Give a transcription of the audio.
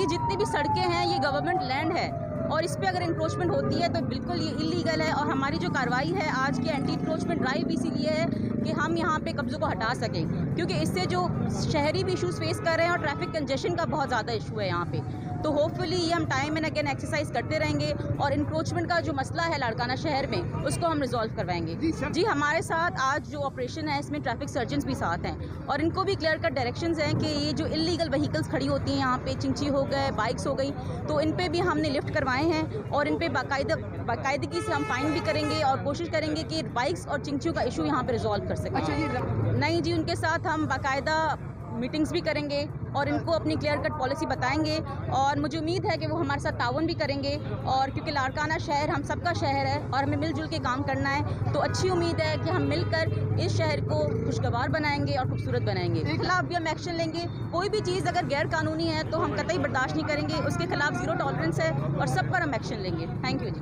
जितनी भी सड़कें हैं ये गवर्नमेंट लैंड है और इस पे अगर इंक्रोचमेंट होती है तो बिल्कुल ये इलीगल है। और हमारी जो कार्रवाई है आज की एंटी इंक्रोचमेंट ड्राइव इसीलिए है कि हम यहाँ पे कब्जों को हटा सकें, क्योंकि इससे जो शहरी भी इशूज़ फेस कर रहे हैं और ट्रैफिक कंजेशन का बहुत ज़्यादा इशू है यहाँ पे। तो होपफुली ये हम टाइम एंड अगेन एक्सरसाइज करते रहेंगे और इंक्रोचमेंट का जो मसला है लाड़काना शहर में उसको हम रिजॉल्व करवाएंगे। जी हमारे साथ आज जो ऑपरेशन है इसमें ट्रैफिक सर्जन्स भी साथ हैं और इनको भी क्लियर कट डायरेक्शंस हैं कि ये जो इलीगल व्हीकल्स खड़ी होती हैं यहाँ पे, चिंची हो गए, बाइक्स हो गई, तो इन पे भी हमने लिफ्ट करवाए हैं और इन पे बाकायदगी से हम फाइन भी करेंगे और कोशिश करेंगे कि बाइक्स और चिंचियों का इशू यहाँ पे रिजॉल्व कर सकें। नहीं जी, उनके साथ हम बाकायदा मीटिंग्स भी करेंगे और इनको अपनी क्लियर कट पॉलिसी बताएंगे और मुझे उम्मीद है कि वो हमारे साथ ताउन भी करेंगे। और क्योंकि लाड़काना शहर हम सबका शहर है और हमें मिलजुल के काम करना है, तो अच्छी उम्मीद है कि हम मिलकर इस शहर को खुशगवार बनाएंगे और खूबसूरत बनाएंगे। इसके खिलाफ भी हम एक्शन लेंगे। कोई भी चीज़ अगर गैर कानूनी है तो हम कतई बर्दाश्त नहीं करेंगे, उसके खिलाफ ज़ीरो टॉलरेंस है और सब पर हम एक्शन लेंगे। Thank you ji.